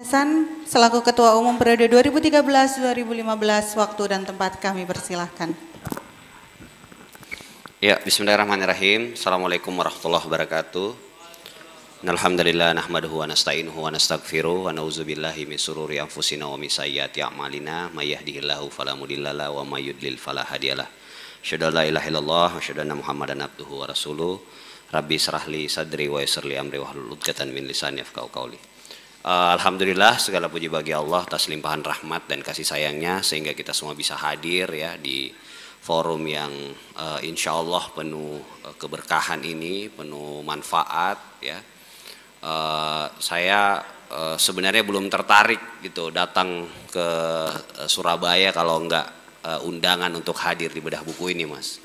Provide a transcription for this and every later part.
Selaku Ketua Umum periode 2013-2015, waktu dan tempat kami persilahkan. Ya, bismillahirrahmanirrahim. Assalamualaikum warahmatullahi wabarakatuh. Alhamdulillah nahmaduhu wa nasta'inuhu wa nastaghfiruh wa na'udzubillahi min sururi anfusina wa min sayyiati a'malina may yahdihillahu fala mudhillalah wa may yudlil fala hadiyalah. Asyhadu an la ilaha illallah wa asyhadu anna Muhammadan abduhu wa rasuluh. Rabbi shrah li sadri wa yassir li amri wahlul 'uqdatam min lisani yafqahu qawli. Alhamdulillah, segala puji bagi Allah atas limpahan rahmat dan kasih sayangnya sehingga kita semua bisa hadir ya di forum yang insya Allah penuh keberkahan ini, penuh manfaat ya. Saya sebenarnya belum tertarik gitu datang ke Surabaya kalau enggak undangan untuk hadir di bedah buku ini, Mas.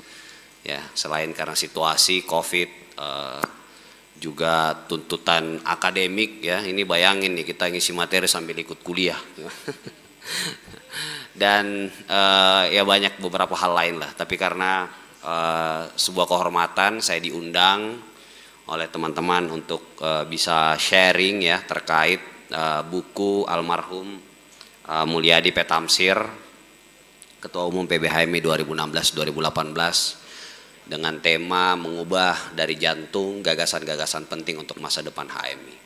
Ya, selain karena situasi Covid, juga tuntutan akademik ya, ini bayangin nih kita ngisi materi sambil ikut kuliah dan ya banyak beberapa hal lain lah, tapi karena sebuah kehormatan saya diundang oleh teman-teman untuk bisa sharing ya terkait buku almarhum Mulyadi P. Tamsir, Ketua Umum PBHMI 2016-2018, dengan tema mengubah dari jantung gagasan-gagasan penting untuk masa depan HMI.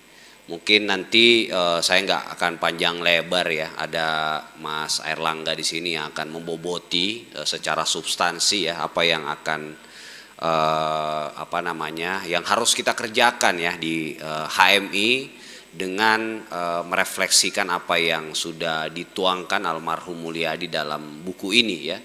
Mungkin nanti saya nggak akan panjang lebar ya, ada Mas Airlangga di sini yang akan memboboti secara substansi ya apa yang akan yang harus kita kerjakan ya di HMI dengan merefleksikan apa yang sudah dituangkan almarhum Mulyadi dalam buku ini ya,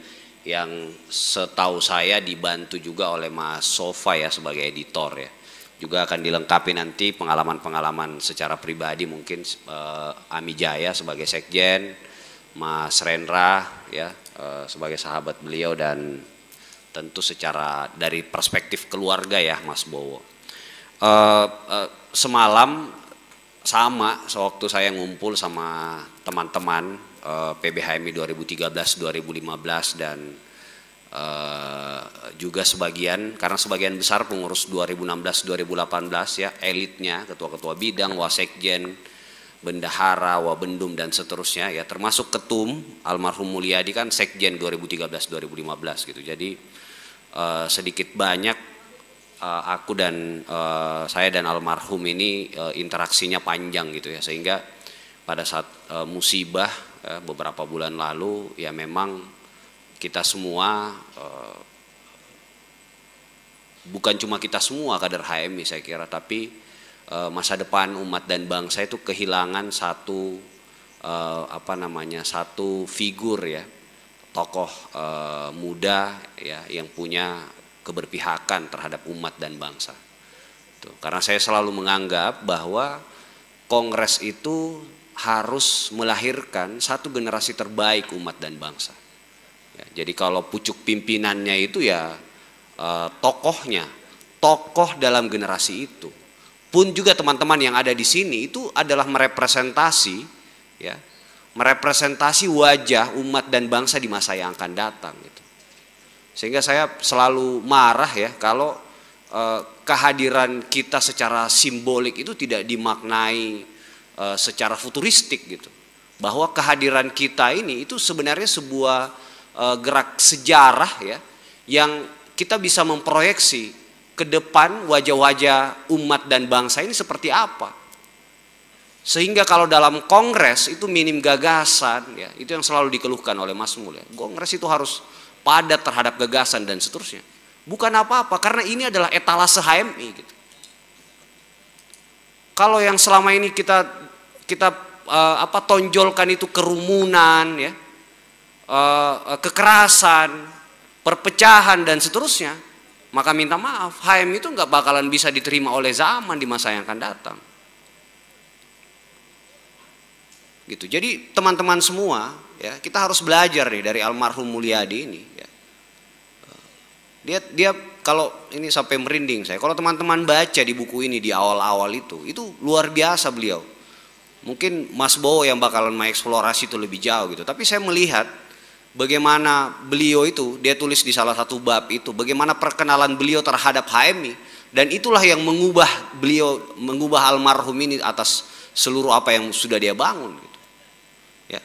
yang setahu saya dibantu juga oleh Mas Sofa ya sebagai editor ya. Juga akan dilengkapi nanti pengalaman-pengalaman secara pribadi, mungkin Ami Jaya sebagai sekjen, Mas Rendra ya sebagai sahabat beliau, dan tentu secara dari perspektif keluarga ya Mas Bowo. Semalam sama sewaktu saya ngumpul sama teman-teman PBHMI 2013-2015 dan juga sebagian, karena sebagian besar pengurus 2016-2018 ya, elitnya, ketua-ketua bidang, wasekjen, bendahara, wabendum dan seterusnya ya, termasuk ketum almarhum Mulyadi kan sekjen 2013-2015 gitu. Jadi sedikit banyak aku dan saya dan almarhum ini interaksinya panjang gitu ya, sehingga pada saat musibah beberapa bulan lalu ya memang kita semua, bukan cuma kita semua kader HMI saya kira, tapi masa depan umat dan bangsa itu kehilangan satu satu figur ya, tokoh muda ya yang punya keberpihakan terhadap umat dan bangsa. Tuh, karena saya selalu menganggap bahwa kongres itu harus melahirkan satu generasi terbaik umat dan bangsa. Ya, jadi kalau pucuk pimpinannya itu ya tokohnya, tokoh dalam generasi itu. Pun juga teman-teman yang ada di sini itu adalah merepresentasi ya, merepresentasi wajah umat dan bangsa di masa yang akan datang gitu. Sehingga saya selalu marah ya kalau kehadiran kita secara simbolik itu tidak dimaknai secara futuristik gitu, bahwa kehadiran kita ini itu sebenarnya sebuah gerak sejarah ya, yang kita bisa memproyeksi ke depan wajah-wajah umat dan bangsa ini seperti apa, sehingga kalau dalam kongres itu minim gagasan ya, itu yang selalu dikeluhkan oleh Mas Mul ya, kongres itu harus padat terhadap gagasan dan seterusnya. Bukan apa-apa, karena ini adalah etalase HMI gitu. Kalau yang selama ini kita tonjolkan itu kerumunan ya, kekerasan, perpecahan dan seterusnya, maka minta maaf, HMI itu nggak bakalan bisa diterima oleh zaman di masa yang akan datang. Gitu. Jadi teman-teman semua ya, kita harus belajar nih dari almarhum Mulyadi ini ya. Dia kalau ini sampai merinding saya, kalau teman-teman baca di buku ini di awal-awal itu luar biasa beliau. Mungkin Mas Bowo yang bakalan mengeksplorasi itu lebih jauh gitu, tapi saya melihat bagaimana beliau itu, dia tulis di salah satu bab itu, bagaimana perkenalan beliau terhadap HMI, dan itulah yang mengubah almarhum ini atas seluruh apa yang sudah dia bangun gitu. Ya.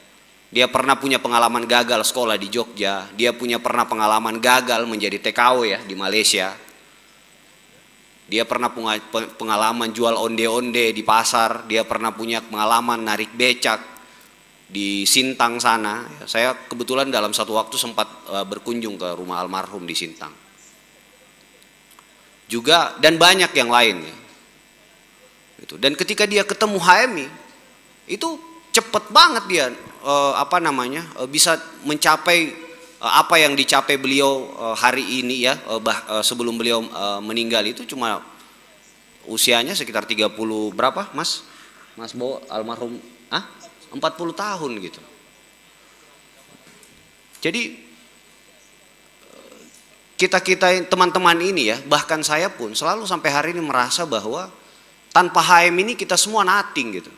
Dia pernah punya pengalaman gagal sekolah di Jogja, dia pernah pengalaman gagal menjadi TKW ya di Malaysia. Dia pernah punya pengalaman jual onde-onde di pasar, dia pernah punya pengalaman narik becak di Sintang sana. Saya kebetulan dalam satu waktu sempat berkunjung ke rumah almarhum di Sintang. Juga dan banyak yang lain ya. Dan ketika dia ketemu HMI, itu cepet banget dia bisa mencapai apa yang dicapai beliau hari ini ya, sebelum beliau meninggal itu cuma usianya sekitar 30 berapa Mas Bo almarhum 40 tahun gitu. Jadi kita teman-teman ini ya, bahkan saya pun selalu sampai hari ini merasa bahwa tanpa HMI ini kita semua nothing gitu.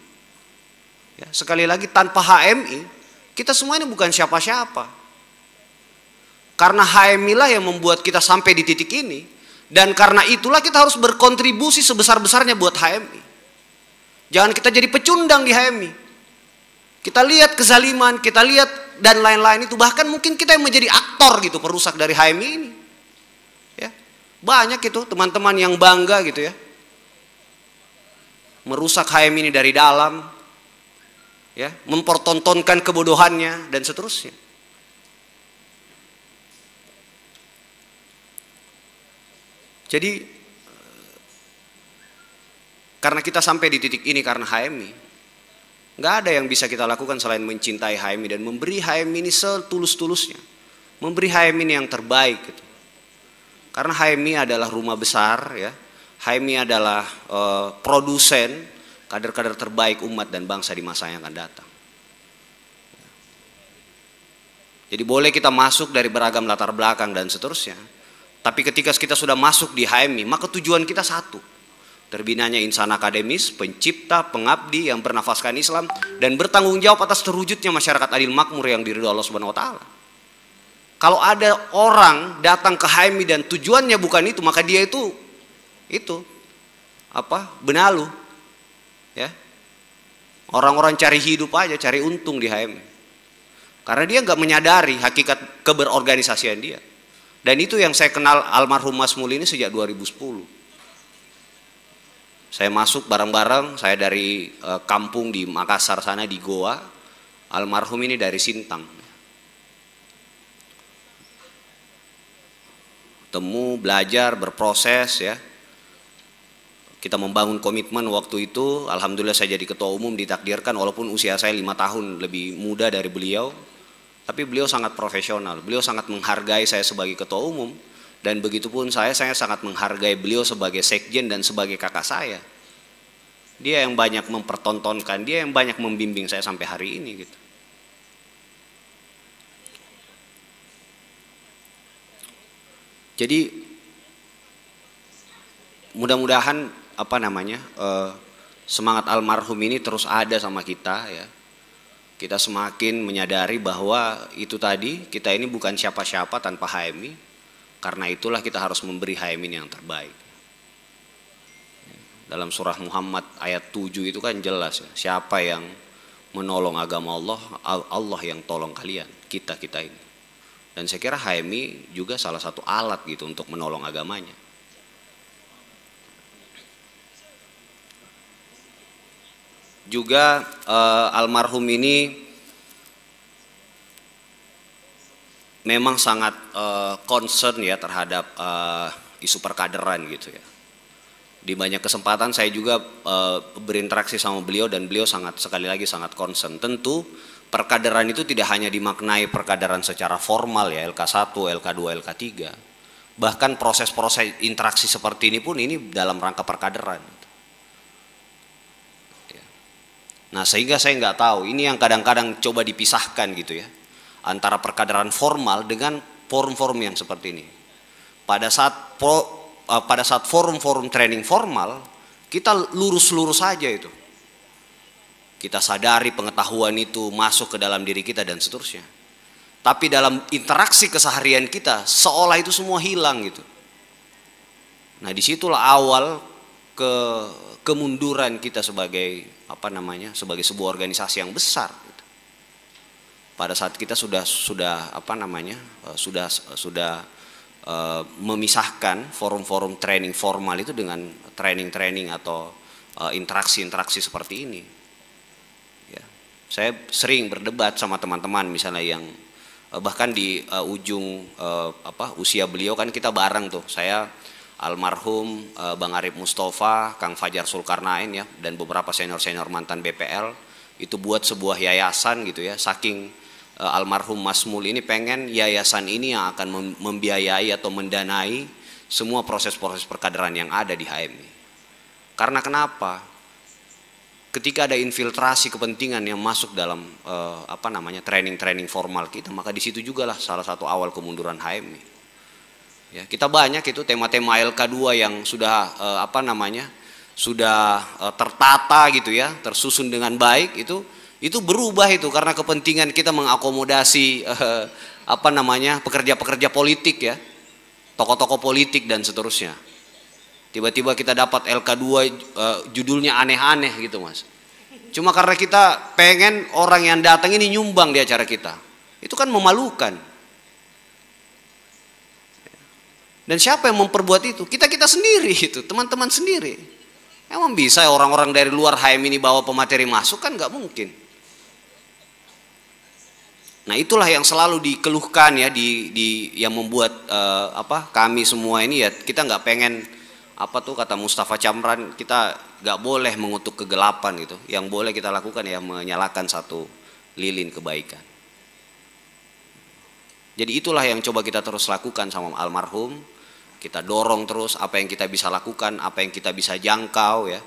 Ya, sekali lagi tanpa HMI kita semua ini bukan siapa-siapa. Karena HMI lah yang membuat kita sampai di titik ini, dan karena itulah kita harus berkontribusi sebesar-besarnya buat HMI. Jangan kita jadi pecundang di HMI. Kita lihat kezaliman, kita lihat dan lain-lain itu, bahkan mungkin kita yang menjadi aktor gitu perusak dari HMI ini. Ya. Banyak itu teman-teman yang bangga gitu ya. Merusak HMI ini dari dalam. Ya, mempertontonkan kebodohannya dan seterusnya. Jadi karena kita sampai di titik ini karena HMI, nggak ada yang bisa kita lakukan selain mencintai HMI dan memberi HMI ini setulus-tulusnya, memberi HMI ini yang terbaik gitu. Karena HMI adalah rumah besar ya, HMI adalah produsen kader-kader terbaik umat dan bangsa di masa yang akan datang. Jadi boleh kita masuk dari beragam latar belakang dan seterusnya, tapi ketika kita sudah masuk di HMI, maka tujuan kita satu. Terbinanya insan akademis, pencipta, pengabdi yang bernafaskan Islam dan bertanggung jawab atas terwujudnya masyarakat adil makmur yang diridhoi Allah Subhanahu wa taala. Kalau ada orang datang ke HMI dan tujuannya bukan itu, maka dia itu benalu. Ya. Orang-orang cari hidup aja, cari untung di HMI. Karena dia nggak menyadari hakikat keberorganisasian dia. Dan itu yang saya kenal almarhum Mas Mul ini sejak 2010. Saya masuk bareng-bareng, saya dari kampung di Makassar sana di Goa, almarhum ini dari Sintang. Temu, belajar, berproses ya. Kita membangun komitmen waktu itu, alhamdulillah saya jadi ketua umum ditakdirkan walaupun usia saya 5 tahun lebih muda dari beliau. Tapi beliau sangat profesional, beliau sangat menghargai saya sebagai ketua umum. Dan begitupun saya sangat menghargai beliau sebagai sekjen dan sebagai kakak saya. Dia yang banyak mempertontonkan, dia yang banyak membimbing saya sampai hari ini gitu. Jadi mudah-mudahan semangat almarhum ini terus ada sama kita ya. Kita semakin menyadari bahwa itu tadi, kita ini bukan siapa-siapa tanpa HMI. Karena itulah kita harus memberi HMI yang terbaik. Dalam surah Muhammad ayat 7 itu kan jelas ya, siapa yang menolong agama Allah, Allah yang tolong kalian, kita ini. Dan saya kira HMI juga salah satu alat gitu untuk menolong agamanya. Juga almarhum ini memang sangat concern ya terhadap isu perkaderan gitu ya. Di banyak kesempatan saya juga berinteraksi sama beliau dan beliau sekali lagi sangat concern. Tentu perkaderan itu tidak hanya dimaknai perkaderan secara formal ya, LK1, LK2, LK3. Bahkan proses-proses interaksi seperti ini pun ini dalam rangka perkaderan. Nah sehingga saya nggak tahu, ini yang kadang-kadang coba dipisahkan gitu ya, antara perkaderan formal dengan forum-forum yang seperti ini. Pada saat forum-forum training formal, kita lurus-lurus saja itu. Kita sadari pengetahuan itu masuk ke dalam diri kita dan seterusnya. Tapi dalam interaksi keseharian kita, seolah itu semua hilang gitu. Nah disitulah awal ke kemunduran kita sebagai sebagai sebuah organisasi yang besar gitu. Pada saat kita sudah memisahkan forum-forum training formal itu dengan training atau interaksi seperti ini. Ya. Saya sering berdebat sama teman-teman misalnya yang bahkan di ujung usia beliau kan kita bareng tuh, saya, almarhum Bang Arif Mustafa, Kang Fajar Sulkarnain ya, dan beberapa senior-senior mantan BPL itu buat sebuah yayasan gitu ya. Saking almarhum Mas Mul ini pengen yayasan ini yang akan membiayai atau mendanai semua proses-proses perkaderan yang ada di HMI. Karena kenapa? Ketika ada infiltrasi kepentingan yang masuk dalam training formal kita, maka di situ juga lah salah satu awal kemunduran HMI. Ya, kita banyak itu tema-tema LK2 yang sudah tertata gitu ya, tersusun dengan baik, itu berubah itu karena kepentingan kita mengakomodasi pekerja-pekerja politik ya, tokoh-tokoh politik dan seterusnya. Tiba-tiba kita dapat LK2 judulnya aneh-aneh gitu Mas. Cuma karena kita pengen orang yang datang ini nyumbang di acara kita. Itu kan memalukan. Dan siapa yang memperbuat itu? Kita sendiri itu, teman-teman sendiri. Emang bisa orang-orang dari luar HM ini bawa pemateri masuk? Kan nggak mungkin. Nah itulah yang selalu dikeluhkan ya, yang membuat kami semua ini ya, kita nggak pengen kata Mustafa Chamran, kita nggak boleh mengutuk kegelapan gitu. Yang boleh kita lakukan ya menyalakan satu lilin kebaikan. Jadi itulah yang coba kita terus lakukan sama almarhum. Kita dorong terus apa yang kita bisa lakukan, apa yang kita bisa jangkau ya.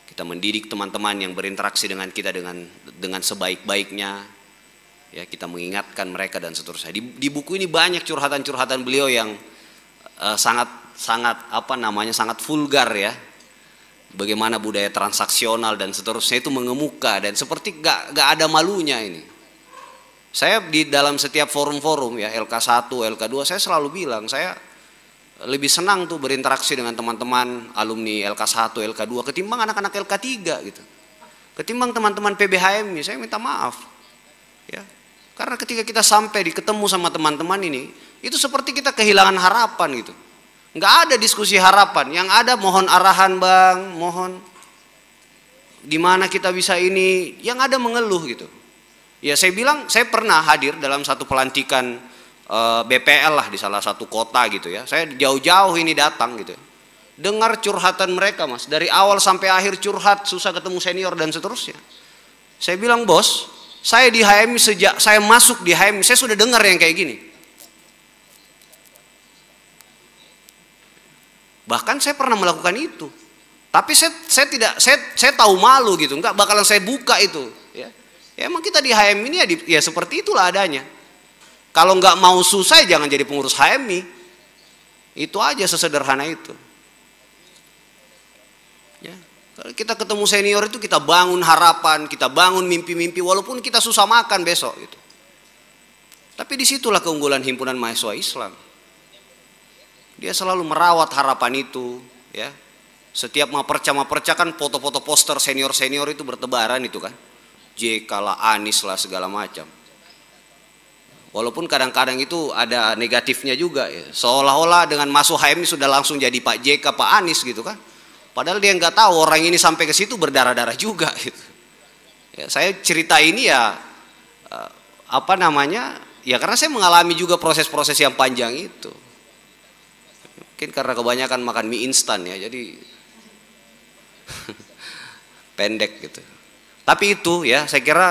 Kita mendidik teman-teman yang berinteraksi dengan kita dengan sebaik-baiknya. Ya, kita mengingatkan mereka dan seterusnya. Di buku ini banyak curhatan-curhatan beliau yang sangat vulgar ya. Bagaimana budaya transaksional dan seterusnya itu mengemuka dan seperti gak ada malunya ini. Saya di dalam setiap forum-forum ya, LK1, LK2, saya selalu bilang saya lebih senang tuh berinteraksi dengan teman-teman alumni LK1, LK2 ketimbang anak-anak LK3 gitu. Ketimbang teman-teman PBHMI, saya minta maaf. Ya. Karena ketika kita sampai ketemu sama teman-teman ini, itu seperti kita kehilangan harapan gitu. Nggak ada diskusi harapan, yang ada mohon arahan Bang, mohon di mana kita bisa ini, yang ada mengeluh gitu. Ya saya bilang, saya pernah hadir dalam satu pelantikan BPL lah di salah satu kota gitu ya. Saya jauh-jauh ini datang gitu. Dengar curhatan mereka Mas, dari awal sampai akhir curhat, susah ketemu senior dan seterusnya. Saya bilang bos, saya di HMI sejak saya masuk di HMI, saya sudah dengar yang kayak gini. Bahkan saya pernah melakukan itu. Tapi saya tahu malu gitu, enggak bakalan saya buka itu ya. Ya emang kita di HMI ini ya seperti itulah adanya. Kalau nggak mau susah jangan jadi pengurus HMI. Itu aja sesederhana itu. Ya, kalau kita ketemu senior itu kita bangun harapan, kita bangun mimpi-mimpi walaupun kita susah makan besok gitu. Tapi disitulah keunggulan Himpunan Mahasiswa Islam. Dia selalu merawat harapan itu, ya. Setiap maperca kan foto-foto poster senior-senior itu bertebaran itu kan. JK lah, Anies lah segala macam. Walaupun kadang-kadang itu ada negatifnya juga ya. Seolah-olah dengan masuk HMI sudah langsung jadi Pak JK, Pak Anies gitu kan. Padahal dia nggak tahu orang ini sampai ke situ berdarah-darah juga gitu. Ya, saya cerita ini ya ya karena saya mengalami juga proses-proses yang panjang itu. Mungkin karena kebanyakan makan mie instan ya, jadi pendek gitu. Tapi itu ya, saya kira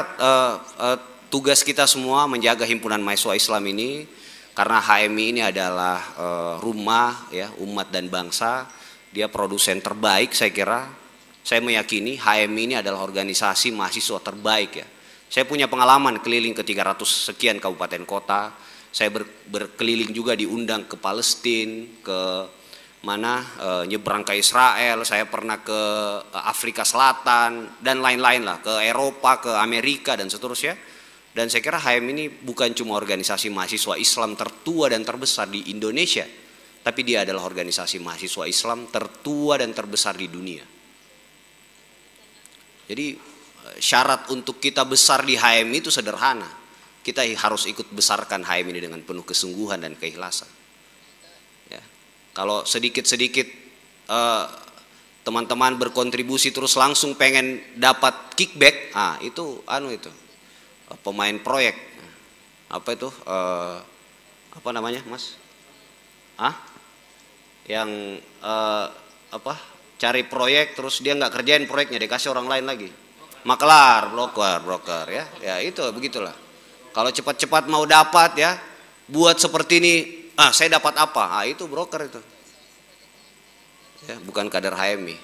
tugas kita semua menjaga Himpunan Mahasiswa Islam ini, karena HMI ini adalah rumah ya umat dan bangsa. Dia produsen terbaik, saya kira. Saya meyakini HMI ini adalah organisasi mahasiswa terbaik ya. Saya punya pengalaman keliling ke 300 sekian kabupaten kota. Saya berkeliling juga diundang ke Palestina, ke nyebrang ke Israel, saya pernah ke Afrika Selatan dan lain-lain lah, ke Eropa, ke Amerika dan seterusnya. Dan saya kira HM ini bukan cuma organisasi mahasiswa Islam tertua dan terbesar di Indonesia, tapi dia adalah organisasi mahasiswa Islam tertua dan terbesar di dunia. Jadi syarat untuk kita besar di HMI itu sederhana. Kita harus ikut besarkan HMI ini dengan penuh kesungguhan dan keikhlasan. Ya. Kalau sedikit-sedikit teman-teman berkontribusi terus langsung pengen dapat kickback, itu pemain proyek. Apa itu? Apa namanya, Mas? Yang cari proyek terus dia nggak kerjain proyeknya, dikasih orang lain lagi. Maklar, broker, ya. Ya itu begitulah. Kalau cepat-cepat mau dapat ya, buat seperti ini, saya dapat apa? Itu broker itu. Ya, bukan kader HMI.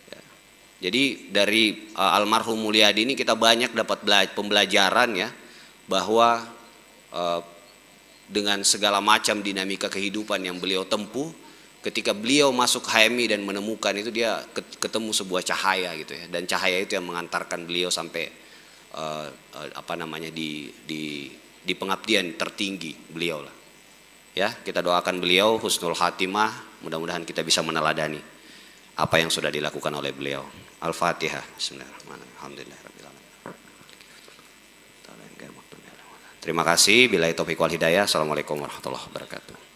Ya. Jadi dari almarhum Mulyadi ini kita banyak dapat pembelajaran ya, bahwa dengan segala macam dinamika kehidupan yang beliau tempuh, ketika beliau masuk HMI dan menemukan itu, dia ketemu sebuah cahaya gitu ya, dan cahaya itu yang mengantarkan beliau sampai di pengabdian tertinggi beliau lah. Ya, kita doakan beliau husnul khatimah, mudah-mudahan kita bisa meneladani apa yang sudah dilakukan oleh beliau. Al-Fatihah. Bismillahirrahmanirrahim. Alhamdulillahirabbil alamin. Terima kasih. Billahi taufiq wal hidayah. Assalamualaikum warahmatullahi wabarakatuh.